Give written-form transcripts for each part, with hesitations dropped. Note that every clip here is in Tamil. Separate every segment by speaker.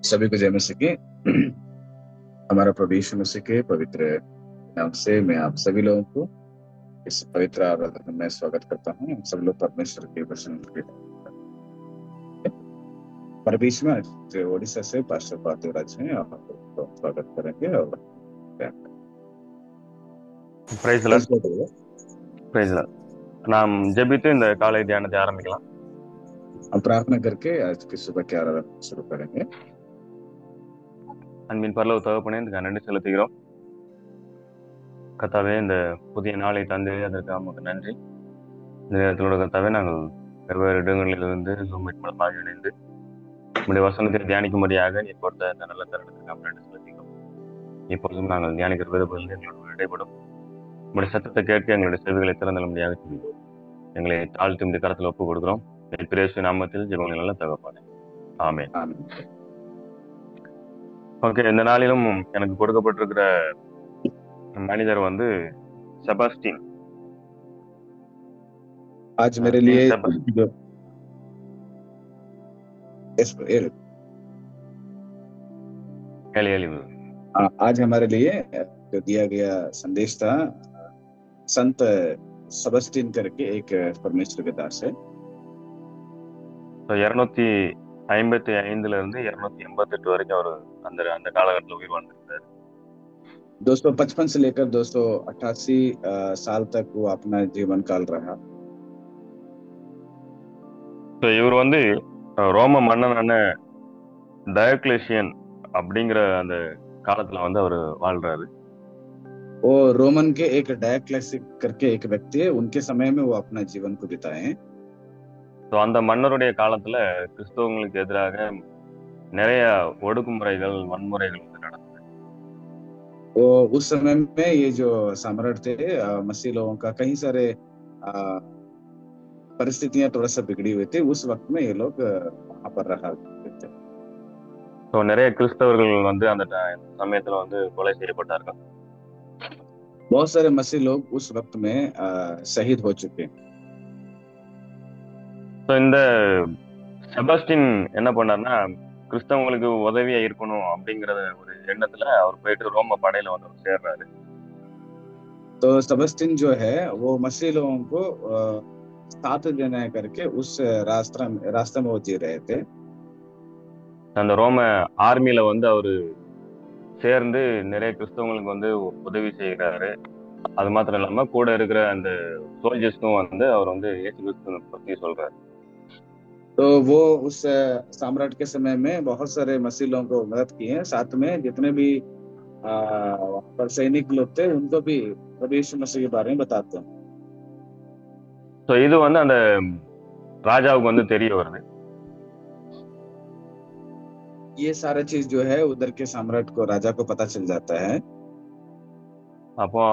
Speaker 1: सभी को जय मसीह की। हमारा प्रभु यीशु मसीह के पवित्र नाम से मैं आप सभी लोगों को इस पवित्र आराधना में स्वागत करता हूँ। हम सब लोग परमेश्वर के वचन के हमारे बीच में आज ओडिशा से पास्टर पार्थराज हैं, आपको स्वागत करेंगे और
Speaker 2: பிரைஸ் லார்ட். நாம் ஜெபித்து இந்த காலை தியானத்தை ஆரம்பிக்கலாம்.
Speaker 1: हम प्रार्थना करके आज की सुबह की आराधना शुरू करेंगे.
Speaker 2: அன்பின் பரலோக தகப்பனே, இதுக்கு நன்றி செலுத்துகிறோம். கர்த்தாவே, இந்த புதிய நாளை தந்து அதற்கு நமக்கு நன்றி. இந்த நேரத்தோட கர்த்தாவே, நாங்கள் வெவ்வேறு இடங்களிலிருந்து Zoom மீட் மூலமாக இணைந்து நம்முடைய வசனத்தை தியானிக்கும்படியாக நீ கொடுத்த இந்த நல்ல தருணத்துக்கு நாம் நன்றி செலுத்துகிறோம். இப்பொழுதும் நாங்கள் தியானிக்கிற விதப்பொழுது எங்களோட இடைப்படும் நம்முடைய சத்தத்தை கேட்க எங்களுடைய செவிகளை திறந்தலும்படியாக செய்கிறோம். எங்களை தாழ்த்தி இந்த கரத்தில் ஒப்பு கொடுக்கிறோம். பிரேசு நாமத்தில் ஜெபங்கள் நல்ல தகப்பனே, ஆமென். ஓகே, இந்த நாளிலும் எனக்கு கொடுக்கப்பட்டிருக்கிற மனிதர் வந்து செபாஸ்டின்.
Speaker 1: आज मेरे लिए आज हमारे लिए जो दिया गया संदेश था संत सेबास्टियन करके एक परमेश्वर के दास है.
Speaker 2: 255 இருந்து 288 வரைக்கும் அவர் அந்த காலகட்டத்தில் உயிர் வாழ்ந்திருந்தார்.
Speaker 1: 255 से लेकर 288 साल तक वो अपना जीवन काल रहा.
Speaker 2: இவர் வந்து ரோம மன்னனான டயோக்ளேசியன் அப்படிங்கிற அந்த காலத்துல வந்து அவர் வாழ்றாரு.
Speaker 1: वो रोमन के एक डायोक्लेसिस करके एक व्यक्ति है, उनके समय में वो अपना जीवन को बिताए हैं.
Speaker 2: அந்த மன்னருடைய காலத்துல கிறிஸ்தவங்களுக்கு எதிராக நிறைய ஒடுக்குமுறைகள், வன்முறைகள் வந்து நடந்தது.
Speaker 1: वो उस समय में ये जो सम्राट थे मसीह लोगों का कई सारे परिस्थितियां थोड़ा सा बिगड़ी हुई थी. उस वक्त में ये लोग वहां पर रहा थे.
Speaker 2: நிறைய கிறிஸ்தவர்கள் வந்து அந்த சமயத்துல வந்து கொலை செய்யப்பட்டார்கள்.
Speaker 1: बहुत सारे मसीह लोग उस वक्त में शहीद हो चुके हैं.
Speaker 2: இந்த செபாஸ்டின் என்ன பண்ணார்னா, கிறிஸ்தவங்களுக்கு உதவியா இருக்கணும் அப்படிங்கிற ஒரு எண்ணத்துல அவர் போயிட்டு ரோம படையில வந்து சேர்றாரு.
Speaker 1: तो सेबास्टियन जो है वो मसीह लोगों को साथ देना करके उस रास्ते में वो जी रहे थे.
Speaker 2: அந்த ரோம ஆர்மியில வந்து அவரு சேர்ந்து நிறைய கிறிஸ்தவங்களுக்கு வந்து உதவி செய்யறாரு. அது மாத்திரம் இல்லாம கூட இருக்கிற அந்த சோல்ஜர்ஸ்க்கும் வந்து அவர் வந்து இயேசு கிறிஸ்து பத்தி சொல்றாரு.
Speaker 1: तो वो उस सम्राट के समय में बहुत सारे मसीह लोगों को मदद की है. साथ में जितने भी वहां पर सैनिक लोग थे उनको भी प्रभु यीशु मसीह के बारे में बताते हैं.
Speaker 2: இது வந்து அந்த ராஜாவுக்கு வந்து தெரிய வருது.
Speaker 1: ये सारा चीज जो है उधर के सम्राट को, राजा को पता चल जाता है.
Speaker 2: அப்போ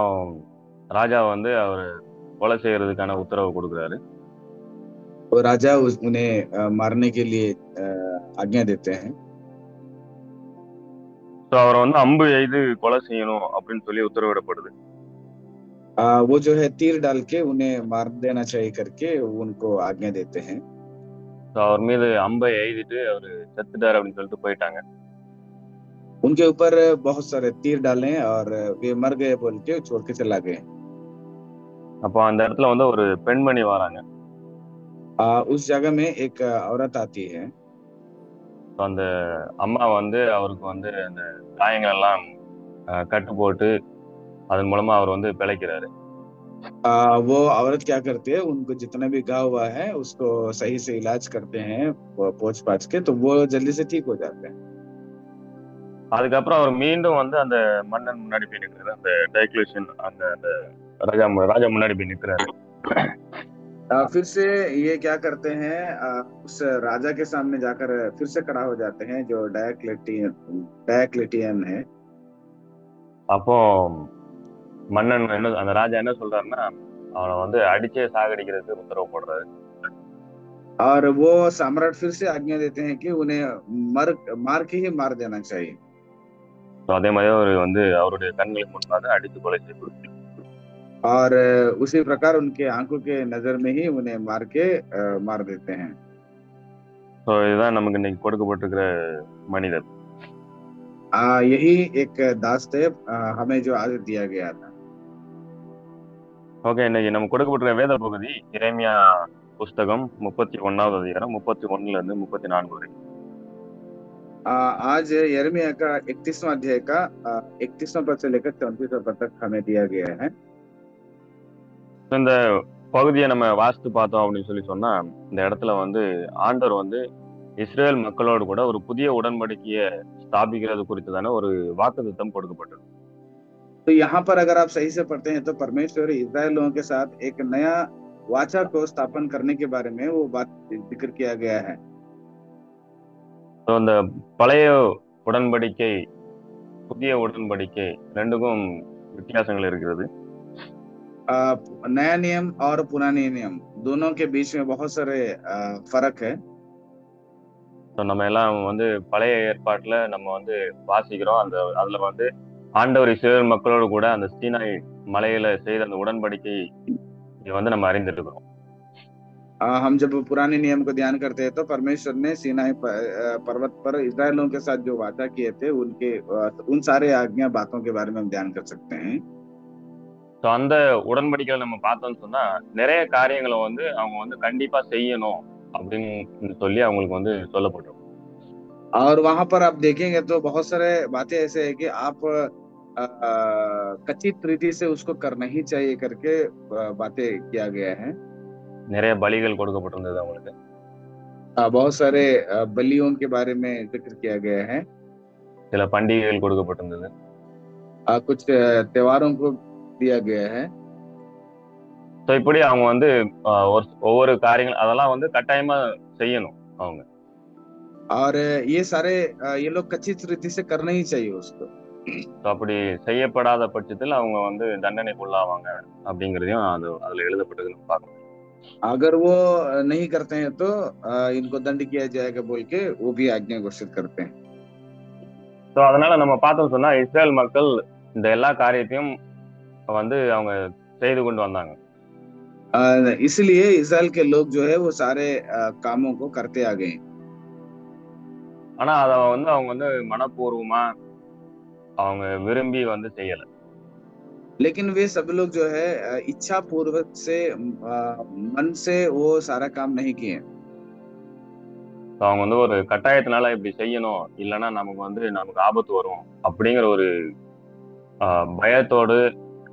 Speaker 2: ராஜா வந்து அவர் கொலை செய்யறதுக்கான உத்தரவு கொடுக்குறாரு.
Speaker 1: और राजा उन्हें मारने के लिए आज्ञा देते हैं.
Speaker 2: அவர் வந்து அம்பு எய்து கொலை செய்யணும் அப்படின்னு சொல்லி உத்தரவிடப்படுது.
Speaker 1: वो जो है तीर डाल के उन्हें मार देना चाहिए करके उनको आज्ञा देते हैं.
Speaker 2: அவர் மீது அம்பை எய்திட்டு அவரு செத்துட்டாரு அப்படின்னு சொல்லிட்டு போயிட்டாங்க.
Speaker 1: उनके ऊपर बहुत सारे तीर डाले और वे मर गए बोल के छोड़ के चला गए.
Speaker 2: அப்போ அந்த இடத்துல வந்து ஒரு பெண்மணி வராங்க.
Speaker 1: उस जगह में एक औरत आती है.
Speaker 2: அந்த அம்மா வந்து அவருக்கு வந்து அந்த காயங்கள் எல்லாம் கட்டு போட்டு அதன் மூலமா அவர் வந்து பிழைக்கிறாரு.
Speaker 1: वो औरत क्या करती है, उनको जितना भी घाव हुआ है उसको सही से इलाज करते हैं पोंछ पाछ के, तो वो जल्दी से ठीक हो जाते हैं.
Speaker 2: அதுக்கப்புறம் அவர் மீண்டும் வந்து அந்த மன்னன் முன்னாடி போய் நிற்கிறாரு. அந்த டயோக்ளேசியன் அந்த ராஜா முன்னாடி போய் நிற்கிறாரு.
Speaker 1: फिर से ये क्या करते हैं, उस राजा के सामने जाकर फिर से खड़ा हो जाते हैं जो डायोक्लेटियन है.
Speaker 2: அப்போ மன்னன் அந்த ராஜா என்ன சொல்றாருன்னா, அவனை வந்து அடிச்சே சாகடிக்கிறதுக்கு உத்தரவு போடுறாரு.
Speaker 1: और वो सम्राट फिर से आज्ञा देते हैं कि उन्हें मार के ही मार देना चाहिए.
Speaker 2: அதே மாதிரி அவர் வந்து அவருடைய கண்களுக்கு முன்னாடி அடித்து கொலை செய்யப்படுது.
Speaker 1: और उसी प्रकार उनके आंखों के नजर में ही उन्हें मार के मार देते हैं.
Speaker 2: இதுதான் நமக்கு இன்னைக்கு கொடுக்கப்பட்டிருக்கிற மனிதர்.
Speaker 1: यही एक दास थे हमें जो आज दिया गया था।
Speaker 2: ஓகே, இன்னைக்கு நம்ம கொடுக்கப்பட்டிருக்க வேத பகுதி எரேமியா புஸ்தகம் 31வது அதிகாரம் 31ல இருந்து 34 வரை.
Speaker 1: आज यिर्मयाह का 31वां अध्याय का 31वां पद से लेकर 34वां पद तक हमें दिया गया है।
Speaker 2: இந்த பகுதியை நம்ம வாசித்து பார்த்தோம் அப்படின்னு சொன்னா, இந்த இடத்துல வந்து ஆண்டவர் வந்து இஸ்ரேல் மக்களோடு கூட ஒரு புதிய உடன்படிக்கையை ஸ்தாபிக்கிறது குறித்துதான ஒரு வாக்குத்தத்தம் கொடுக்கப்பட்டது.
Speaker 1: तो यहाँ पर अगर आप सही से पढ़ते हैं तो परमेश्वर इस्राएल लोगों के साथ एक नया वाचा को स्थापन करने के बारे में वो बात जिक्र किया गया है।
Speaker 2: So, அந்த பழைய உடன்படிக்கை புதிய உடன்படிக்கை ரெண்டுக்கும் வித்தியாசங்கள் இருக்கிறது.
Speaker 1: नया नियम और पुराने नियम दोनों के बीच में बहुत सारे फर्क है।
Speaker 2: So, நம்ம எல்லாம் வந்து பழைய ஏற்பாட்டுல நம்ம வந்து வாசிக்கிறோம். அதுல வந்து ஆண்டவர் இஸ்ரேல் மக்களோடு கூட அந்த சீனாய் மலையில செய்த அந்த உடன்படிக்கை வந்து நம்ம அறிந்துட்டு இருக்கிறோம்.
Speaker 1: हम जब पुराने नियम को ध्यान करते हैं तो परमेश्वर ने सीनाई पर्वत पर इस्राएलियों के साथ जो वादा किए थे उनके उन सारे आज्ञा बातों के बारे में हम ध्यान कर सकते हैं।
Speaker 2: ஸோ அந்த உடன்படிக்கையில நம்ம பார்த்தோம்னு சொன்னா நிறைய காரியங்களை வந்து அவங்க வந்து கண்டிப்பா செய்யணும் அப்படின்னு சொல்லி அவங்களுக்கு வந்து சொல்லப்பட்டிருக்கும்.
Speaker 1: और वहां पर आप देखेंगे तो बहुत सारे बातें ऐसे है कि आप कथित रीति से उसको करना ही चाहिए करके बातें किया गया है।
Speaker 2: நிறைய பலிகள் கொடுக்கப்பட்டிருந்தது அவங்களுக்கு.
Speaker 1: बहुत सारे बलियों के बारे में जिक्र किया गया है।
Speaker 2: சில பண்டிகைகள் கொடுக்கப்பட்டிருந்தது.
Speaker 1: कुछ त्योहारों को दिया गया है।
Speaker 2: ஸோ இப்படி அவங்க வந்து ஒவ்வொரு காரியங்கள் அதெல்லாம் வந்து கட்டாயமா செய்யணும் அவங்க.
Speaker 1: और ये सारे ये लोग कच्चित रीति से करना ही चाहिए उसको।
Speaker 2: அப்படி செய்யப்படாத பட்சத்தில் அவங்க வந்து தண்டனைக்குள்ளாவாங்க அப்படிங்கிறதையும் அதுல எழுதப்பட்டது நம்ம பார்க்கணும்.
Speaker 1: अगर वो नहीं करते हैं तो इनको दंड किया जाएगा बोल के वो भी आज्ञा घोषित करते हैं।
Speaker 2: ஸோ அதனால நம்ம பார்த்தோம் சொன்னா இஸ்ரேல் மக்கள் இந்த எல்லா காரியத்தையும் வந்து அவங்க செய்து கொண்டு வந்தாங்க.
Speaker 1: इसलिए इस्राएल के लोग जो है वो सारे कामों को करते आ गए।
Speaker 2: ஆனா அத வந்து அவங்க வந்து மனப்பூர்வமா அவங்க விரும்பி வந்து செய்யல.
Speaker 1: लेकिन वे सब लोग जो है इच्छा पूर्वक से मन से वो सारा काम नहीं किए।
Speaker 2: அவங்க வந்து ஒரு கட்டாயத்தினால இப்படி செய்யணும் இல்லைன்னா நமக்கு ஆபத்து வரும் அப்படிங்கிற ஒரு பயத்தோடு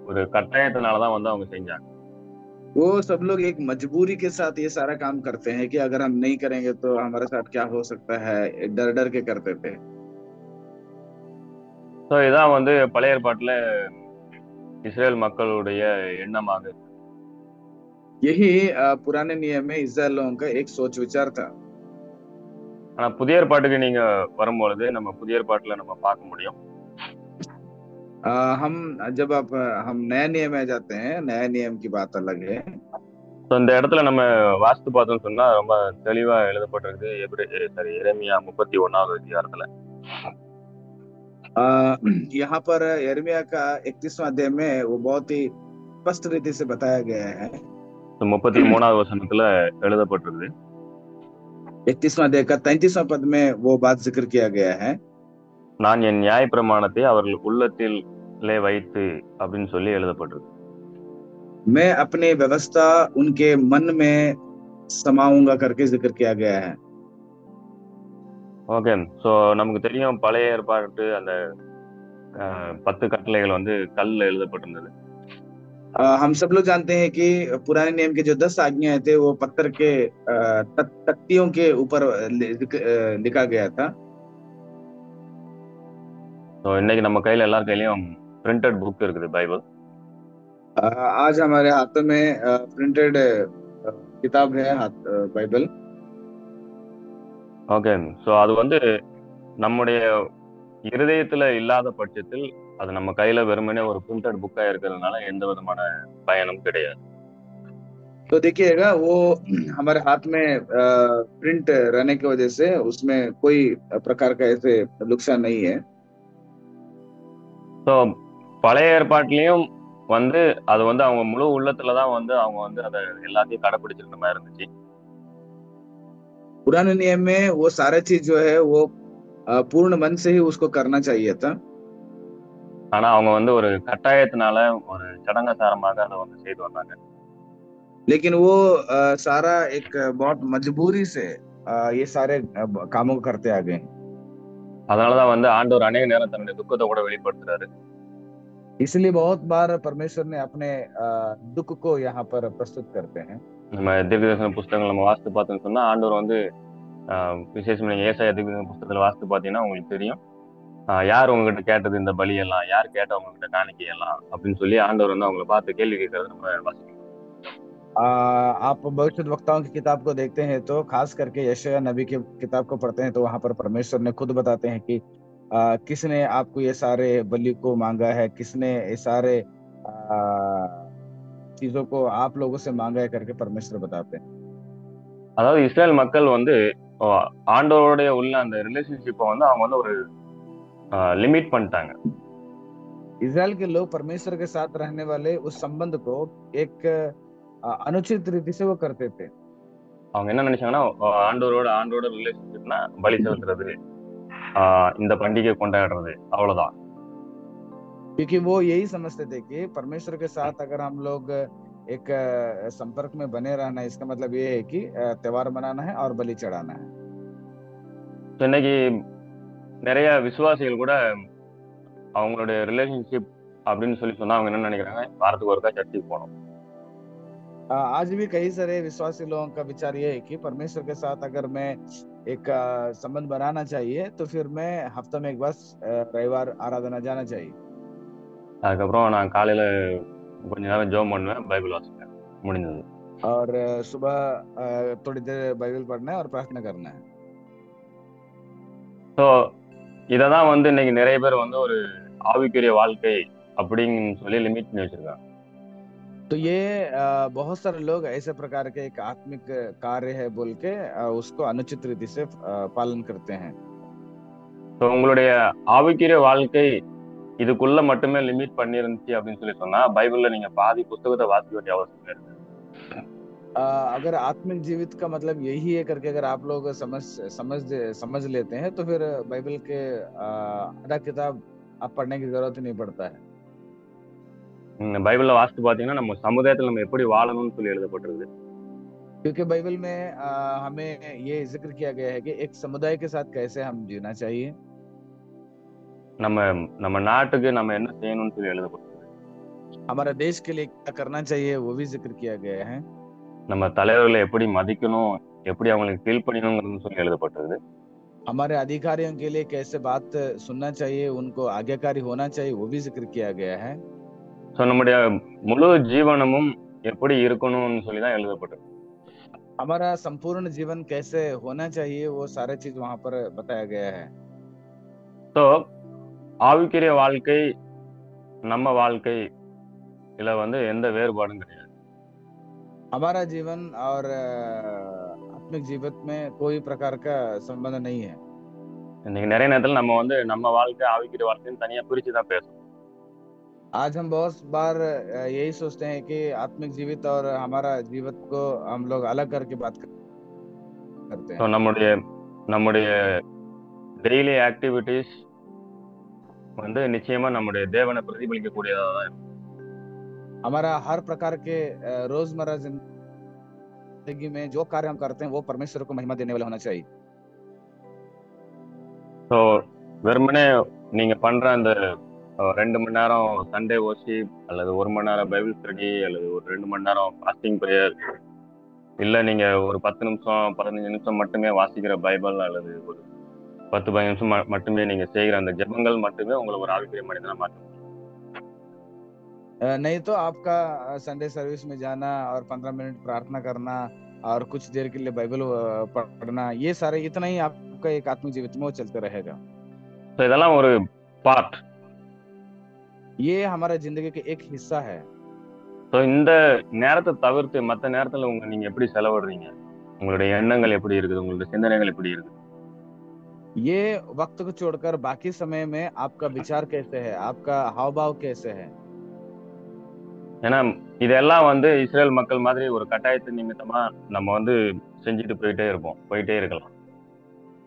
Speaker 2: ஒரு கட்டாயத்தினாலதான் வந்து அவங்க செஞ்சாங்க.
Speaker 1: वो सब लोग एक मजबूरी के साथ ये सारा काम करते हैं कि अगर हम नहीं करेंगे तो हमारे साथ क्या हो सकता है, डर डर के करते थे।
Speaker 2: ஸோ இதான் வந்து பழைய ஏற்பாட்டுல இஸ்ரேல் மக்களுடைய எண்ணமாக.
Speaker 1: यही पुराने नियम में इस्राएल लोगों का एक सोच विचार था।
Speaker 2: ஆனா புதிய ஏற்பாட்டுக்கு நீங்க வரும்பொழுது நம்ம புதிய ஏற்பாட்டுல நம்ம பார்க்க முடியும்.
Speaker 1: हम नया नियम में जाते हैं, नया नियम की बात अलग है।
Speaker 2: ஸோ இந்த இடத்துல நம்ம வாசித்து பார்த்தோம்னு சொன்னா ரொம்ப தெளிவா எழுதப்பட்டிருக்கு எரேமியா 31வது அதிகாரத்துல.
Speaker 1: यहाँ पर यिर्मयाह का 31वां अध्याय में वो बहुत ही स्पष्ट रीति से बताया गया है।
Speaker 2: 33வது वचनத்துல எழுதப்பட்டிருக்கு.
Speaker 1: 31वां अध्याय का 33वां पद में वो बात जिक्र किया गया है।
Speaker 2: நான் என் நியாய பிரமாணத்தை அவர்கள் உள்ளத்திலே வைத்து அப்படின்னு சொல்லி எழுதப்பட்டிருக்கு.
Speaker 1: मैं अपनी व्यवस्था उनके मन में समाऊंगा करके जिक्र किया गया है।
Speaker 2: ஓகே, ஸோ நமக்கு தெரியும் பழைய ஏற்பாட்டு அந்த 10 கட்டளைகள் வந்து கல்ல எழுதப்பட்டிருந்தது.
Speaker 1: हम सब लोग जानते हैं कि पुराने नियम के जो 10 आज्ञाएं थे वो पत्थर के तख्तियों के ऊपर लिखा गया था।
Speaker 2: ஸோ இன்னைக்கு நம்ம கையில எல்லார் கையிலயும் பிரிண்டட் புக் இருக்குது பைபிள்.
Speaker 1: आज हमारे हाथों में प्रिंटेड किताब है बाइबल।
Speaker 2: ஓகே, ஸோ அது வந்து நம்முடைய இருதயத்துல இல்லாத பட்சத்தில் அது நம்ம கையில வெறுமனே ஒரு பிரிண்டட் புக்கா இருக்கிறதுனால எந்த விதமான பயனும் கிடையாது.
Speaker 1: तो देखिएगा वो हमारे हाथ में प्रिंट रहने की वजह से उसमें कोई प्रकार का ऐसे नुकसान नहीं है।
Speaker 2: ஸோ பழைய ஏற்பாட்டிலையும் வந்து அது வந்து அவங்க முழு உள்ளத்துலதான் வந்து அவங்க வந்து அதை எல்லாத்தையும் கடைபிடிச்சிருக்க மாதிரி இருந்துச்சு.
Speaker 1: पुराने नियम में वो सारा चीज जो है वो पूर्ण मन से ही उसको करना चाहिए था।
Speaker 2: ஆனா அவங்க வந்து ஒரு கட்டாயத்தினால ஒரு சடங்காச்சாரமாக அதை வந்து செய்து வந்தாங்க.
Speaker 1: लेकिन वो सारा एक बहुत मजबूरी से ये सारे कामों को करते आ गए हैं।
Speaker 2: அதனாலதான் வந்து ஆண்டவர் அநேக நேரம் தன்னுடைய துக்கத்தை கூட வெளிப்படுத்துறாரு.
Speaker 1: इसलिए बहुत बार परमेश्वर ने अपने दुख को यहाँ पर प्रस्तुत करते हैं।
Speaker 2: நம்ம தீர்க்கதரிசன புஸ்தகங்கள் நம்ம வாசித்து பார்த்தோம்னு சொன்னா ஆண்டவர் வந்து விசேஷமா நீங்க ஏசாயா தீர்க்கதரிசன புஸ்தகத்துல வாசித்து பார்த்தீங்கன்னா உங்களுக்கு தெரியும். யார் உங்ககிட்ட கேட்டது இந்த பலியெல்லாம், யார் கேட்ட உங்ககிட்ட காணிக்கையெல்லாம் அப்படின்னு சொல்லி ஆண்டவர் வந்து அவங்கள பார்த்து கேள்வி கேட்கறது நம்ம வாசிக்கிறோம்.
Speaker 1: आप भविष्यद्वक्ताओं की किताब को देखते हैं तो खास करके यशायाह नबी की किताब को पढ़ते हैं तो वहां पर परमेश्वर ने खुद बताते हैं कि किसने आपको ये सारे बलि को मांगा है, किसने ये सारे चीजों को आप लोगों से मांगा है करके परमेश्वर बताते हैं।
Speaker 2: அதாவது இஸ்ரேல் மக்கள் வந்து ஆண்டவருடைய உள்ள அந்த ரிலேஷன்ஷிப்பை வந்து அவங்க வந்து ஒரு லிமிட் பண்ணிட்டாங்க.
Speaker 1: इजराइल के लोग परमेश्वर के साथ रहने वाले उस संबंध को एक अनुचित रीति से वो करते थे।
Speaker 2: அவங்க என்ன நினைச்சாங்கன்னா ஆண்டவரோட ரிலேஷன்ஷிப்னா பலி செலுத்துறது, இந்த பண்டிகை கொண்டாடுறது, அவ்வளவுதான்.
Speaker 1: क्योंकि वो यही समझते थे कि परमेश्वर के साथ अगर हम लोग एक संपर्क में बने रहना, इसका मतलब ये है कि त्योहार मनाना है और बलि चढ़ाना है।
Speaker 2: இன்னைக்கு நிறைய விசுவாசிகள் கூட அவங்களுடைய ரிலேஷன்ஷிப் அப்படின்னு சொல்லி சொன்னா அவங்க என்ன நினைக்கிறாங்க, வாரத்துக்கு ஒருக்கா சர்ச்சுக்கு போகணும்.
Speaker 1: आज भी कई सारे विश्वासी लोगों का विचार ये है कि परमेश्वर के साथ अगर मैं एक संबंध बनाना चाहिए तो फिर मैं हफ्ता में एक बार रविवार आराधना जाना चाहिए।
Speaker 2: அதுக்கப்புறம் நான் காலையில கொஞ்ச நேரம் ஜெபம் பண்ணுவேன், பைபிள் வாசிப்பேன், முடிஞ்சது.
Speaker 1: और सुबह थोड़ी देर बाइबल पढ़ना है और प्रार्थना करना है।
Speaker 2: ஸோ இததான் வந்து இன்னைக்கு நிறைய பேர் வந்து ஒரு ஆவிக்குரிய வாழ்க்கை அப்படின்னு சொல்லி லிமிட் பண்ணி வச்சிருக்காங்க.
Speaker 1: तो ये बहुत सारे लोग ऐसे प्रकार के एक आत्मिक कार्य है बोल के उसको अनुचित रीति से पालन करते हैं।
Speaker 2: ஸோ உங்களுடைய ஆவிக்குரிய வாழ்க்கை இதுக்குள்ள மட்டுமே லிமிட் பண்ணிருந்துச்சு அப்படின்னு சொல்லி சொன்னா பைபிள்ல நீங்க பாதி புத்தகத்தை வாசிக்க வேண்டிய அவசியம் இருக்கு.
Speaker 1: अगर आत्मिक जीवित का मतलब यही है करके अगर आप लोग समझ लेते हैं तो फिर बाइबल के आधा किताब आप पढ़ने की जरूरत ही नहीं पड़ता है।
Speaker 2: பைபிள்ல வாசித்து பாத்தீங்கன்னா நம்ம சமுதாயத்துல நம்ம எப்படி வாழணும்னு சொல்லி எழுதப்பட்டிருக்கு.
Speaker 1: क्योंकि बाइबल में हमें ये जिक्र किया गया है कि एक समुदाय के साथ कैसे हम जीना चाहिए।
Speaker 2: நம்ம நாட்டுக்கு நம்ம என்ன செய்யணும்னு சொல்லி எழுதப்பட்டிருக்கு.
Speaker 1: हमारा देश के लिए क्या करना चाहिए वो भी जिक्र किया गया है।
Speaker 2: நம்ம தலைவர்களை எப்படி மதிக்கணும், எப்படி அவங்களுக்கு கீழ்ப்படியணும்னு சொல்லி எழுதப்பட்டிருக்கு.
Speaker 1: हमारे अधिकारियों के लिए कैसे बात सुनना चाहिए, उनको आज्ञाकारी होना चाहिए, वो भी जिक्र किया गया है।
Speaker 2: ஸோ நம்முடைய முழு ஜீவனமும் எப்படி இருக்கணும்னு சொல்லி தான் எழுதப்பட்டிருக்கு.
Speaker 1: हमारा संपूर्ण जीवन कैसे होना चाहिए वो सारे चीज वहां पर बताया गया है।
Speaker 2: ஸோ ஆவிக்குரிய வாழ்க்கை நம்ம வாழ்க்கை இதுல வந்து எந்த வேறுபாடும் கிடையாது.
Speaker 1: हमारा जीवन और आत्मिक जीवन में कोई प्रकार का संबंध नहीं है।
Speaker 2: இன்னைக்கு நிறைய நேரத்துல நம்ம வந்து நம்ம வாழ்க்கை ஆவிக்குரிய வாழ்க்கைன்னு தனியா பிரிச்சு தான் பேசணும்.
Speaker 1: आज हम बहुत बार यही सोचते हैं कि आत्मिक जीवित और हमारा जीवित को हम लोग अलग करके बात करते
Speaker 2: ஸோ
Speaker 1: हैं।
Speaker 2: நம்முடைய டெய்லி ஆக்டிவிட்டிஸ் வந்து நிச்சயமா நம்முடைய தேவனை பிரதிபலிக்கக்கூடியதா தான் இருக்கும்.
Speaker 1: हमारा हर प्रकार के रोजमर्रा जिंदगी में जो कार्य हम करते हैं वो परमेश्वर को महिमा देने वाला होना चाहिए।
Speaker 2: ஸோ வெறுமனே நீங்க பண்ற அந்த 2 மணி நேரம் சண்டே வர்ஷிப் அல்லது 1 மணி நேரம் பைபிள் ஸ்டடி அல்லது ஒரு 2 மணி நேரம் ஃபாஸ்டிங் ப்ரேயர் இல்ல நீங்க ஒரு 10 நிமிஷம் 15 நிமிஷம் மட்டுமே வாசிக்கிற பைபிள் அல்லது ஒரு 10-15 நிமிஷம் மட்டுமே நீங்க செய்கிற அந்த ஜெபங்கள் மட்டுமே உங்களை ஒரு ஆவிக்குரிய மனிதனா மாற்றும்.
Speaker 1: नहीं तो आपका संडे सर्विस में जाना और 15 मिनट प्रार्थना करना और कुछ देर के लिए बाइबल पढ़ना, ये सारे इतना ही आपका एक आत्मिक जीवित में वो चलते रहेगा।
Speaker 2: ஸோ இதெல்லாம் ஒரு பார்ட்.
Speaker 1: ये हमारा जिंदगी का एक हिस्सा है।
Speaker 2: ஸோ இந்த நேரத்தை தவிர்த்து மற்ற நேரத்துல நீங்க எப்படி செலவிடுறீங்க, உங்களுடைய எண்ணங்கள் எப்படி இருக்குது, உங்களுடைய சிந்தனைகள் எப்படி இருக்குது,
Speaker 1: ये वक्त को छोड़कर बाकी समय में आपका विचार कैसे है, आपका हाव भाव कैसे है।
Speaker 2: ஏன்னா இதெல்லாம் வந்து இஸ்ரேல் மக்கள் மாதிரி ஒரு கட்டாயத்து நிமித்தமா நம்ம வந்து செஞ்சுட்டு போயிட்டே இருக்கலாம்.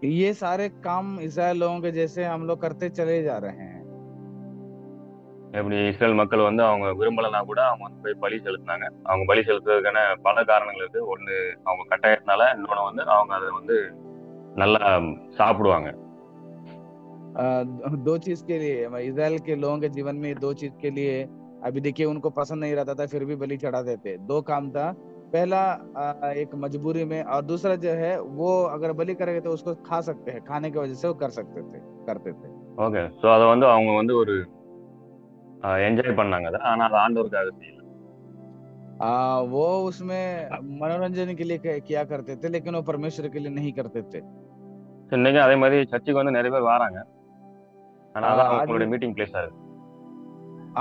Speaker 1: ये सारे काम इसराइल लोगों के जैसे हम लोग करते चले जा रहे हैं।
Speaker 2: எப்படி இஸ்ரேல் மக்கள் வந்து அவங்க விரும்பலைன்னா கூட அவங்க வந்து போய் பலி செலுத்தினாங்க. அவங்க பலி செலுத்துறதுக்கான பல காரணங்கள் இருக்கு. ஒண்ணு அவங்க கட்டாயத்தினால, இன்னொன்னு வந்து அவங்க அதை வந்து நல்லா சாப்பிடுவாங்க.
Speaker 1: दो चीज के लिए इसराइल के लोगों के जीवन में दो चीज के लिए अभी देखिए उनको पसंद नहीं रहता था, फिर भी बलि चढ़ा देते। दो काम था, पहला एक मजबूरी में, और दूसरा जो है वो अगर बलि करेंगे तो उसको खा सकते हैं, खाने की वजह से वो कर सकते थे, करते थे।
Speaker 2: ஓகே. ஸோ அதை வந்து அவங்க வந்து ஒரு என்ஜாய் பண்ணாங்க அதை. ஆனா அது ஆண்டவருக்காக செய்யல.
Speaker 1: वो उसमें मनोरंजन के लिए किया करते थे, लेकिन वो परमेश्वर के लिए नहीं करते थे।
Speaker 2: இன்னைக்கும் அதே மாதிரி சர்ச்சுக்கு வந்து நிறைய பேர் வராங்க. ஆனா அதான்
Speaker 1: आज
Speaker 2: அவங்களுடைய
Speaker 1: भी
Speaker 2: மீட்டிங் பிளேஸா இருக்கு.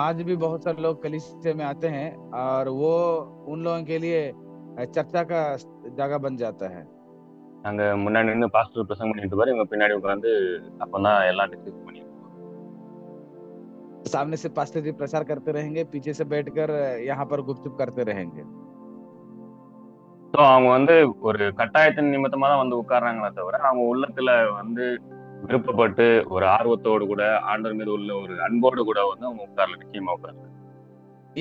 Speaker 1: आज भी बहुत सारे लोग कलीसिया में आते हैं और वो उन लोगों के लिए चर्चा का जगह बन जाता है।
Speaker 2: அங்க முன்னாடி நின்று பாஸ்டர் பிரசங்கம் பண்ணிட்டு இருப்பாரு, இவங்க பின்னாடி உட்காந்து அப்பதான் எல்லாம் டிஸ்கஸ் பண்ணிட்டு இருப்பாங்க.
Speaker 1: सामने से पास्टर जी प्रचार करते रहेंगे, पीछे से बैठकर यहाँ पर गुपचुप करते रहेंगे।
Speaker 2: ஸோ அவங்க வந்து ஒரு கட்டாயத்தின் நிமித்தமா தான் வந்து உட்கார்றாங்களே தவிர, அவங்க உள்ளத்துல வந்து விருப்பப்பட்டு ஒரு ஆர்வத்தோடு கூட ஆண்டவர் மீது உள்ள ஒரு அன்போடு கூட வந்து அவங்க உட்கார்ல, நிச்சயமா உட்கார்ல.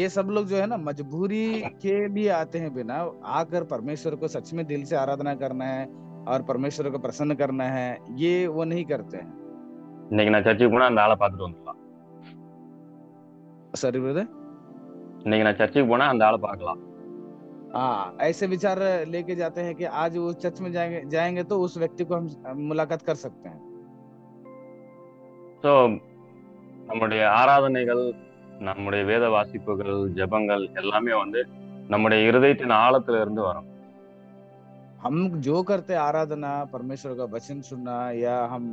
Speaker 1: ये सब लोग जो है ना मजबूरी के लिए आते हैं, बिना आकर परमेश्वर को सच में दिल से आराधना करना है और परमेश्वर को प्रसन्न करना है, ये वो नहीं करते हैं।
Speaker 2: இன்னைக்கு நான் சர்ச்சுக்கு போனா அந்த ஆளை பார்த்துட்டு வந்துடலாம்.
Speaker 1: Sorry brother.
Speaker 2: இன்னைக்கு நான் சர்ச்சுக்கு போனா அந்த ஆளை பார்க்கலாம்.
Speaker 1: हाँ, ऐसे विचार लेके जाते हैं कि आज उस चर्च में जाएंगे तो उस व्यक्ति को हम मुलाकात कर सकते हैं।
Speaker 2: ஸோ நம்முடைய ஆராதனைகள், நம்முடைய வேத வாசிப்புகள், ஜெபங்கள் எல்லாமே வந்து நம்முடைய இருதயத்தின் ஆழத்துல இருந்து வரும்.
Speaker 1: हम जो करते हैं आराधना, परमेश्वर का वचन सुनना या हम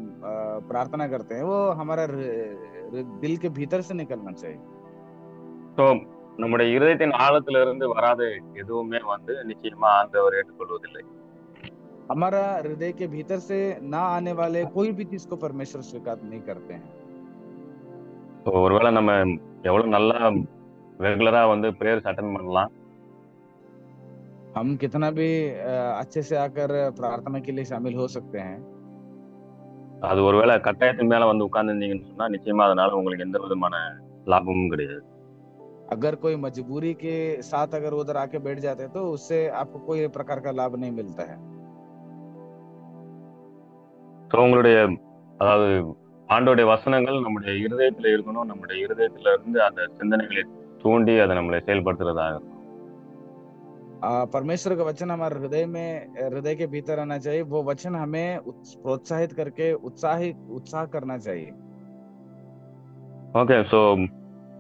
Speaker 1: प्रार्थना करते हैं, वो हमारा दिल के भीतर से निकलना चाहिए।
Speaker 2: ஸோ நம்முடைய இருதயத்தின் ஆழத்துல இருந்து வராத எதுவுமே வந்து நிச்சயமா ஆண்டவர் ஏற்றுக்கொள்வதில்லை.
Speaker 1: हमारा हृदय के भीतर से ना आने वाले कोई भी चीज को परमेश्वर स्वीकार नहीं करते हैं।
Speaker 2: ஸோ ஒருவேளை நம்ம எவ்வளவு நல்லா ரெகுலரா வந்து பிரேயர்ஸ் அட்டென்ட் பண்ணலாம்,
Speaker 1: हम कितना भी अच्छे से आकर प्रार्थना के लिए शामिल हो सकते हैं,
Speaker 2: அது ஒருவேளை கட்டாயத்தின் மேல வந்து உட்கார்ந்துருந்தீங்கன்னு சொன்னா நிச்சயமா அதனால உங்களுக்கு எந்த விதமான லாபமும் கிடையாது.
Speaker 1: अगर कोई मजबूरी के साथ अगर उधर आके बैठ जाते हैं तो उससे आपको कोई प्रकार का लाभ नहीं मिलता है।
Speaker 2: ஸோ உங்களுடைய அதாவது ஆண்டோடைய வசனங்கள் நம்முடைய இருதயத்துல இருக்கணும். நம்முடைய இருதயத்துல இருந்து அந்த சிந்தனைகளை தூண்டி அதை நம்மளை செயல்படுத்துறதாக இருக்கும்.
Speaker 1: परमेश्वर का वचन हमारे हृदय में, हृदय के भीतर आना चाहिए। वो वचन हमें प्रोत्साहित करके उत्साह करना चाहिए।
Speaker 2: ஓகே. ஸோ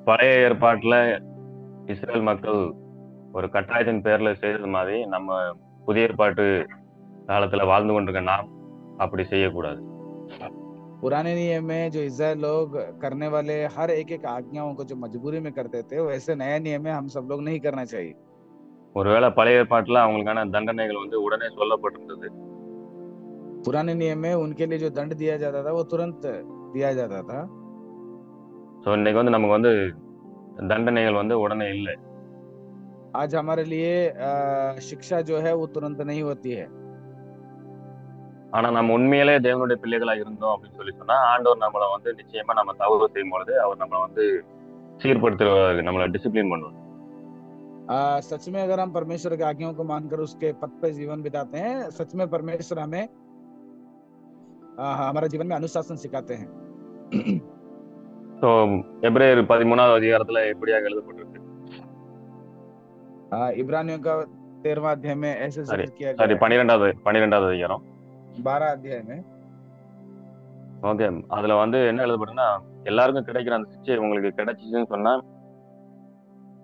Speaker 2: பழைய ஏற்பாட்டுல இஸ்ரேல் மக்கள் ஒரு கட்டாயத்தின் பேர்ல செய்தது மாதிரி நம்ம புதிய ஏற்பாட்டு காலத்துல வாழ்ந்து கொண்டிருக்க நாம் அப்படி செய்யக்கூடாது.
Speaker 1: पुराने नियम में जो इस्राएल लोग करने वाले हर एक आज्ञाओं को जो मजबूरी में करते थे, वैसे नया नियम में हम सब लोग नहीं करना चाहिए।
Speaker 2: ஒருவேளை பழைய ஏற்பாட்டுல அவங்களுக்கான தண்டனைகள் வந்து உடனே சொல்லப்பட்டிருந்தது.
Speaker 1: पुराने नियम में उनके लिए जो दंड दिया जाता था वो तुरंत दिया जाता था।
Speaker 2: ஸோ இன்னைக்கு வந்து நமக்கு வந்து தண்டனைகள் வந்து உடனே இல்லை.
Speaker 1: आज हमारे लिए शिक्षा जो है वो तुरंत नहीं होती है।
Speaker 2: ஆனா நம்ம உண்மையிலே தேவனுடைய பிள்ளைகளா இருந்தோம் அப்படின்னு சொல்லி சொன்னா ஆண்டவர் நம்மளை வந்து நிச்சயமா நம்ம தவறு செய்யும் பொழுது அவர் நம்மளை வந்து சீர்படுத்துவாரு, நம்மளை டிசிப்ளின் பண்ணுவார்.
Speaker 1: सच में अगर हम परमेश्वर की आज्ञाओं को मानकर उसके पथ पे जीवन बिताते हैं, सच में परमेश्वर हमें हमारे जीवन में अनुशासन सिखाते हैं।
Speaker 2: ஸோ எபிரேயர் 13வது அதிகாரத்துல எப்படியாக எழுதப்பட்டிருக்கு?
Speaker 1: इब्रानियों का 13वां अध्याय में ऐसे जिक्र किया गया
Speaker 2: சாரி, 12வது அதிகாரம்
Speaker 1: 12 अध्याय में।
Speaker 2: ஓகே. அதுல வந்து என்ன எழுதப்பட்டுன்னா, எல்லாருக்கும் கிடைக்கிற அந்த சிக்ஷை உங்களுக்கு கிடைச்சிச்சுன்னு சொன்னா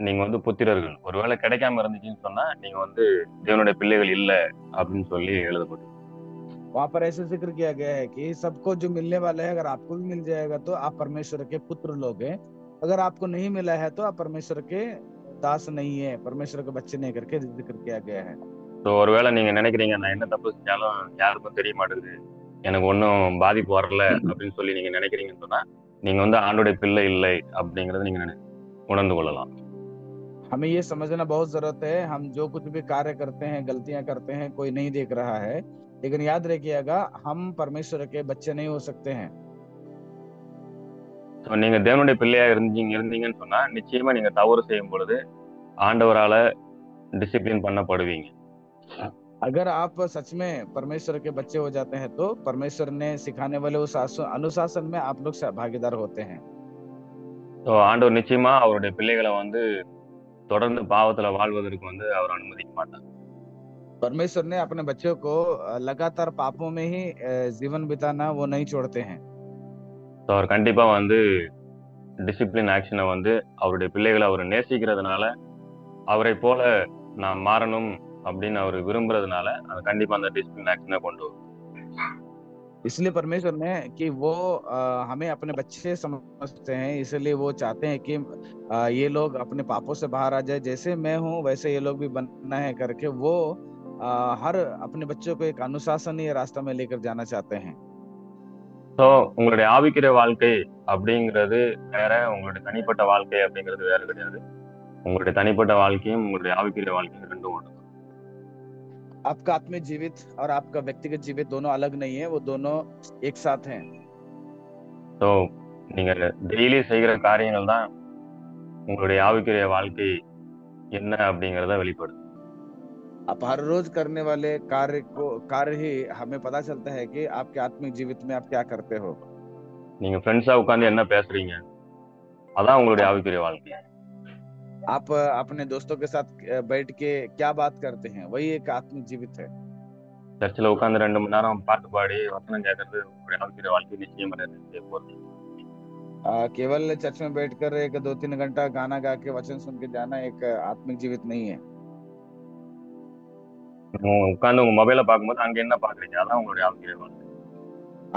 Speaker 2: நீங்க வந்து புத்திரர்கள், ஒருவேளை கிடைக்காம இருந்துச்சுன்னு சொன்னா நீங்க வந்து தேவனுடைய பிள்ளைகள் இல்ல அப்படின்னு சொல்லி எழுதப்பட்டு.
Speaker 1: वहां पर ऐसे जिक्र किया गया है कि सबको जो मिलने वाला है, अगर आपको भी मिल जाएगा तो आप परमेश्वर के पुत्र लोग हैं, अगर आपको नहीं मिला है तो आप परमेश्वर के दास नहीं है, परमेश्वर के बच्चे नहीं करके जिक्र किया गया है।
Speaker 2: ஸோ ஒருவேளை நீங்க நினைக்கிறீங்க நான் என்ன தப்பு செஞ்சாலும் யாருக்கும் தெரிய மாட்டேங்குது, எனக்கு ஒன்றும் பாதிப்பு வரல அப்படின்னு சொல்லி நீங்க நினைக்கிறீங்கன்னு சொன்னா நீங்க வந்து ஆண்டோடைய பிள்ளை இல்லை அப்படிங்கறத நீங்க உணர்ந்து கொள்ளலாம்.
Speaker 1: हमें ये समझना बहुत जरूरत है, हम जो कुछ भी कार्य करते हैं, गलतियां करते हैं, कोई नहीं देख रहा है, लेकिन याद रखिएगा, हम परमेश्वर के बच्चे नहीं हो सकते हैं।
Speaker 2: ஸோ நீங்க தேவனுடைய பிள்ளையா இருந்தீங்கன்னு சொன்னா நிச்சயமா நீங்க தவறு செய்யும் பொழுது ஆண்டவரால டிசிப்ளின் பண்ணப்படுவீங்க.
Speaker 1: अगर आप सच में परमेश्वर के बच्चे हो जाते हैं तो परमेश्वर ने सिखाने वाले उस अनुशासन में आप लोग भागीदार होते हैं।
Speaker 2: ஸோ ஆண்டவர் நிச்சயமா அவருடைய பிள்ளைகளை வந்து தொடர்ந்து பாவத்துல வாழ்வதற்கு வந்து அவர் அனுமதிக்க மாட்டார்.
Speaker 1: परमेश्वर ने अपने बच्चों को लगातार पापों में ही जीवन बिताना वो नहीं छोड़ते हैं।
Speaker 2: ஸோ அவர் கண்டிப்பா வந்து டிசிப்ளின் ஆக்ஷனை வந்து அவருடைய பிள்ளைகளை அவர் நேசிக்கிறதுனால, அவரை போல நான் மாறணும் அப்படின்னு அவர் விரும்புறதுனால அது கண்டிப்பா அந்த டிசிப்ளின் ஆக்ஷனை கொண்டு வரும்.
Speaker 1: इसलिए परमेश्वर ने कि वो हमें अपने बच्चे समझते हैं, इसलिए वो चाहते हैं कि ये लोग अपने पापों से बाहर आ जाए, जैसे मैं हूँ वैसे ये लोग भी बनना है करके वो हर अपने बच्चों को एक अनुशासनीय रास्ता में लेकर जाना चाहते हैं।
Speaker 2: ஸோ உங்களுடைய ஆவிக்குரிய வாழ்க்கை அப்படிங்கிறது வேற, உங்களுடைய தனிப்பட்ட வாழ்க்கை அப்படிங்கிறது வேற கிடையாது. உங்களுடைய தனிப்பட்ட வாழ்க்கையும் உங்களுடைய ஆவிக்குரிய வாழ்க்கையும் ரெண்டும் ஒன்று.
Speaker 1: आपका आत्मिक जीवित और आपका व्यक्तिगत जीवित दोनों अलग नहीं है, वो दोनों एक साथ हैं।
Speaker 2: ஸோ நீங்க டெய்லி செய்கிற காரியங்கள் தான் உங்களுடைய ஆவிக்குரிய வாழ்க்கை என்ன அப்படிங்கிறத வெளிப்படுது.
Speaker 1: आप हर रोज करने वाले कार्य ही हमें पता चलता है कि आपके आत्मिक जीवित में आप क्या करते हो।
Speaker 2: நீங்க ஃப்ரெண்ட்ஸா உட்கார்ந்து என்ன பேசுறீங்க, அதான் உங்களுடைய ஆவிக்குரிய வாழ்க்கை.
Speaker 1: आप अपने दोस्तों के साथ बैठ के क्या बात करते हैं, वही एक आत्मिक जीवित है।
Speaker 2: சர்ச்சில் உட்கார்ந்து 2 மணி நேரம் பாட்டு பாடி வசனம் கேட்கறது உங்களுடைய ஆவிக்குரிய வாழ்க்கை நிச்சயமா நிறைய போறது.
Speaker 1: केवल चर्च में बैठकर 1-2-3 घंटा गाना गा के वचन सुन के जाना एक आत्मिक जीवित नहीं है।
Speaker 2: உட்கார்ந்து உங்க மொபைல பார்க்கும்போது அங்க என்ன பாக்குறீங்க, அதான் உங்களுடைய ஆவிக்குரிய வாழ்க்கை.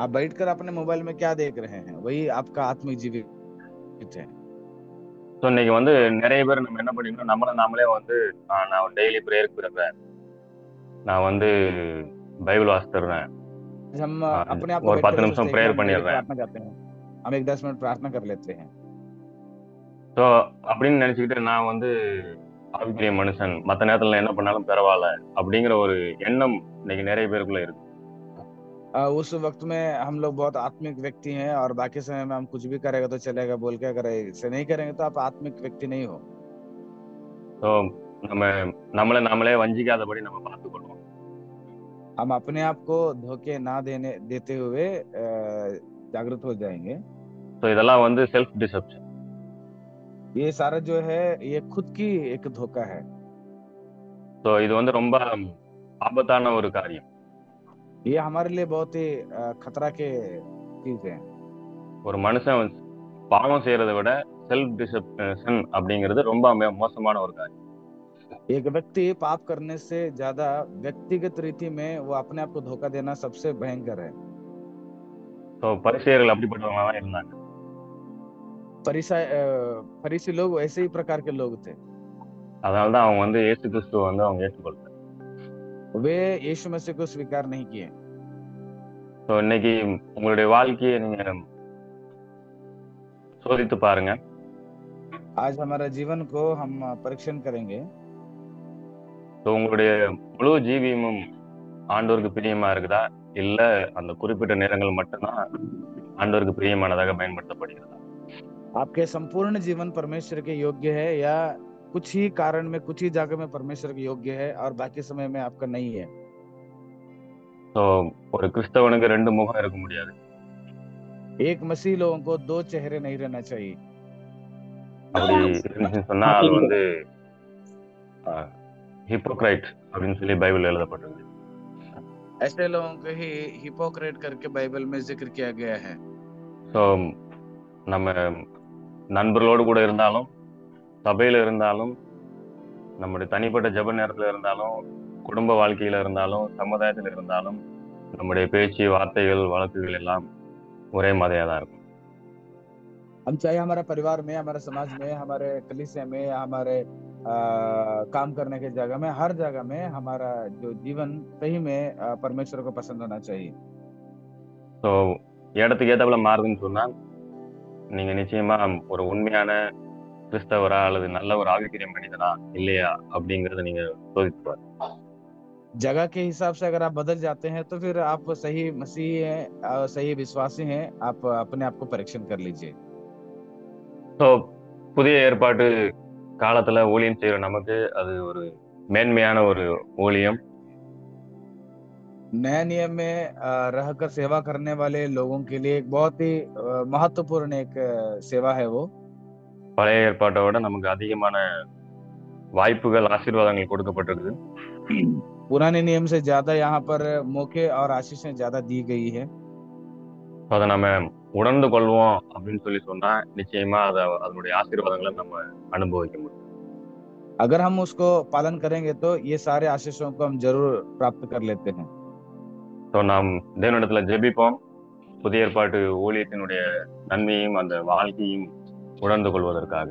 Speaker 1: आप बैठकर अपने मोबाइल में क्या देख रहे हैं, वही आपका आत्मिक जीवित है।
Speaker 2: ஸோ இன்னைக்கு வந்து நிறைய பேர் நம்ம என்ன பண்ணிக்கணும், நாமளே வந்து நான் டெய்லி ப்ரேயருக்கு போயிடுறேன், நான் வந்து பைபிள் வாசித்துறேன்,
Speaker 1: हम अपने आप को
Speaker 2: ஒரு 10 நிமிஷம் ப்ரேயர் பண்ணிடுறேன்,
Speaker 1: प्रार्थना करते हैं, हम 1-10 मिनट प्रार्थना कर लेते हैं।
Speaker 2: ஸோ அப்படின்னு நினைச்சுக்கிட்டு நான் வந்து ஆவிக்குரிய மனுஷன், மற்ற நேரத்துல என்ன பண்ணாலும் பரவாயில்ல அப்படிங்கிற ஒரு எண்ணம் இன்னைக்கு நிறைய பேருக்குள்ள இருக்கு.
Speaker 1: उस वक्त में हम लोग बहुत आत्मिक व्यक्ति हैं और बाकी समय में हम कुछ भी करेगा तो चलेगा बोल के, अगर ऐसे नहीं करेंगे तो आप आत्मिक व्यक्ति नहीं हो।
Speaker 2: ஸோ நம்மளே வஞ்சிக்காதபடி நம்ம பார்த்துக்கொள்வோம்.
Speaker 1: हम अपने आप को धोखे ना देते हुए जागृत हो जाएंगे।
Speaker 2: ஸோ இதெல்லாம் வந்து செல்ஃப் டிசெப்ஷன்.
Speaker 1: ये सारा जो है ये खुद की एक धोखा है।
Speaker 2: ஸோ இது வந்து ரொம்ப ஆபத்தான ஒரு காரியம்.
Speaker 1: ये हमारे लिए बहुत ही खतरा के चीज है।
Speaker 2: ஒரு மனுஷன் பாவம் செய்யறதை விட செல்ஃப் டிசெப்ஷன் அப்படிங்கிறது ரொம்ப மோசமான ஒரு காரியம்.
Speaker 1: एक व्यक्ति पाप करने से ज्यादा व्यक्तिगत रीति में वो अपने आप को धोखा देना सबसे भयंकर है।
Speaker 2: ஸோ பரிசேயர்கள் அப்படிப்பட்டவங்க தான் இருந்தாங்க.
Speaker 1: फरीसी लोग वैसे ही प्रकार के लोग थे।
Speaker 2: அதனாலதான் அவங்க வந்து இயேசு கிறிஸ்துவ வந்து அவங்க ஏற்றுக்கொள்றாங்க.
Speaker 1: वे यीशु मसीह को स्वीकार नहीं किए।
Speaker 2: ஸோ இன்னைக்கு உங்களுடைய வாழ்க்கையை நீங்க சோதித்து பாருங்க.
Speaker 1: आज हमारा जीवन को हम परीक्षण करेंगे।
Speaker 2: ஸோ உங்களுடைய முழு ஜீவியமும் ஆண்டவருக்கு பிரியமா இருக்குதா, இல்ல அந்த குறிப்பிட்ட நேரங்கள் மட்டும்தான் ஆண்டவருக்கு பிரியமானதாக பயன்படுத்தப்படுகிறதா?
Speaker 1: आपके संपूर्ण जीवन परमेश्वर के योग्य है या कुछ ही कारण में कुछ ही जगह में परमेश्वर के योग्य है और बाकी समय में आपका नहीं है।
Speaker 2: ஸோ ஒரு கிறிஸ்தவனுக்கு 2 முகம் இருக்க முடியாது.
Speaker 1: एक मसीह लोगों को 2 चेहरे नहीं रहना चाहिए।
Speaker 2: அப்படி இருந்துச்சுன்னு சொன்னா அது வந்து ஹிப்போக்ரைட் அப்படின்னு சொல்லி பைபிள் எழுதப்பட்டிருக்கு.
Speaker 1: ऐसे लोगों को ही हिपोक्रेट करके बाइबल में जिक्र किया गया है।
Speaker 2: ஸோ நம்ம நண்பர்களோடு கூட இருந்தாலும், சபையில இருந்தாலும், நம்முடைய தனிப்பட்ட ஜெப நேரத்துல இருந்தாலும், குடும்ப வாழ்க்கையில இருந்தாலும், சமுதாயத்துல இருந்தாலும், நம்முடைய பேச்சு, வார்த்தைகள், வழக்குகள் எல்லாம் ஒரே மாதிரியா தான் இருக்கும்.
Speaker 1: हम चाहे हमारा परिवार में, हमारे समाज में, हमारे कलीसिया में, हमारे काम करने के जगह में, हर जगह में हमारा जो जीवन सही में परमेश्वर को पसंद होना चाहिए।
Speaker 2: ஸோ இடத்துக்கு ஏத்தாப்புல மாறுதுன்னு சொன்னா நீங்க நிச்சயமா ஒரு உண்மையான கிறிஸ்தவரா அல்லது நல்ல ஒரு ஆவிக்குரிய மனிதனா இல்லையா அப்படிங்கறத நீங்க சோதித்து பாருங்க.
Speaker 1: जगह के हिसाब से अगर आप बदल जाते हैं तो फिर आप सही मसीही हैं, सही विश्वासी हैं, आप अपने आप को परीक्षण कर लीजिए।
Speaker 2: ஸோ புதிய ஏற்பாட்டு காலத்துல ஊழியம் செய்யற நமக்கு அது ஒரு மேன்மையான ஒரு ஊழியம்.
Speaker 1: नए नियम में रहकर सेवा करने वाले लोगों के लिए एक बहुत ही महत्वपूर्ण एक सेवा है वो।
Speaker 2: பழைய ஏற்பாட்டை விட நமக்கு அதிகமான வாய்ப்புகள், ஆசீர்வாதங்கள் கொடுக்கப்பட்டிருக்கு.
Speaker 1: पुराने नियम से ज्यादा यहाँ पर मौके और आशीषें ज्यादा दी गई है।
Speaker 2: அதை நம்ம உணர்ந்து கொள்வோம் அப்படின்னு சொல்லி சொன்னா நிச்சயமா அதனுடைய ஆசீர்வாதங்களை நம்ம அனுபவிக்க முடியும்.
Speaker 1: अगर हम उसको पालन करेंगे तो ये सारे आशीषों को हम जरूर प्राप्त कर लेते हैं।
Speaker 2: ஸோ நாம் தேவனிடத்துல ஜெபிப்போம், புதிய ஏற்பாட்டு ஊழியத்தினுடைய நன்மையும் அந்த வாழ்க்கையும் உணர்ந்து கொள்வதற்காக.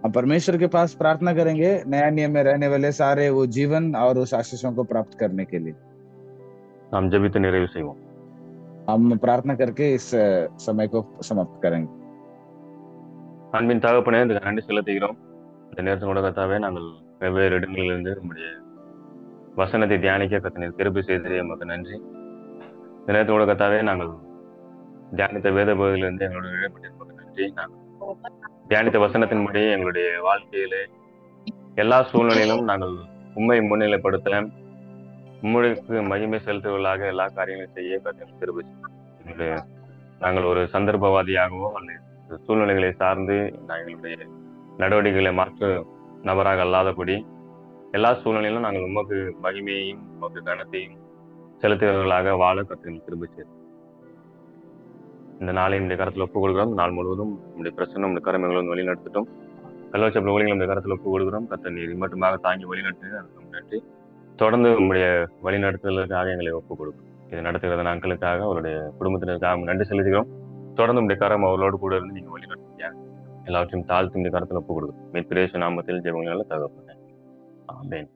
Speaker 1: हम परमेश्वर के पास प्रार्थना करेंगे नया नियम में रहने वाले सारे वो जीवन और उस आशीषों को प्राप्त करने के लिए।
Speaker 2: நாம் ஜெபித்து நிறைவு செய்வோம்.
Speaker 1: हम प्रार्थना करके इस समय को समाप्त करेंगे।
Speaker 2: அன்பின் தகப்பனே, இதுக்கு நன்றி செலுத்துகிறோம். இந்த நேரத்தினோட கத்தாவே நாங்கள் வெவ்வேறு இடங்களிலிருந்து நம்முடைய வசனத்தை தியானிக்க கத்தனை கிருபை செய்ததே நமக்கு நன்றி. இந்த நேரத்தோட கத்தாவே நாங்கள் தியானித்த வேத பகுதியிலிருந்து எங்களோட இழப்பட்டிருப்பது நன்றி. நாங்கள் தியானித்த வசனத்தின்படி எங்களுடைய வாழ்க்கையிலே எல்லா சூழ்நிலையிலும் நாங்கள் உண்மை முன்னிலைப்படுத்த உம்முடைக்கு மகிமை செலுத்துவதாக எல்லா காரியங்களையும் செய்ய கத்தனை கிருபை செய்தது. நாங்கள் ஒரு சந்தர்ப்பவாதியாகவோ அல்லது சூழ்நிலைகளை சார்ந்து எங்களுடைய நடவடிக்கைகளை மாற்ற நபராக அல்லாதபடி எல்லா சூழ்நிலையிலும் நாங்கள் உமக்கு மகிமையையும் உமக்கு கனத்தையும் செலுத்துகிறவர்களாக வாழ கத்தனை கிருபை செய்தது. இந்த நாளை நம்முடைய கருத்தில் ஒப்புக் கொடுக்கிறோம். நாள் முழுவதும் நம்முடைய பிரச்சனை நம்முடைய கரமைகளும் வழி நடத்திட்டோம். கல்லோச்சப்பட ஒளிகள் நம்முடைய கருத்தில் ஒப்புக் கொடுக்கிறோம். கத்த நீர் மட்டுமாக தாங்கி வழி நடத்துகிறது அதுக்கு நன்றி. தொடர்ந்து உங்களுடைய வழி நடத்துதலுக்காக எங்களை ஒப்புக் கொடுக்கும். இதை நடத்துகிற நாட்களுக்காக அவருடைய குடும்பத்தினருக்காக நன்றி செலுத்துகிறோம். தொடர்ந்து உங்களுடைய கரம் அவர்களோடு கூட இருந்து நீங்க வழி நடத்துங்க. எல்லாவற்றையும் தாழ்த்து இந்த கருத்தில் ஒப்புக் கொடுக்கும். மீட்பிரேச நாமத்தில் ஜெபங்களால தகப்பனே. ஆமென்.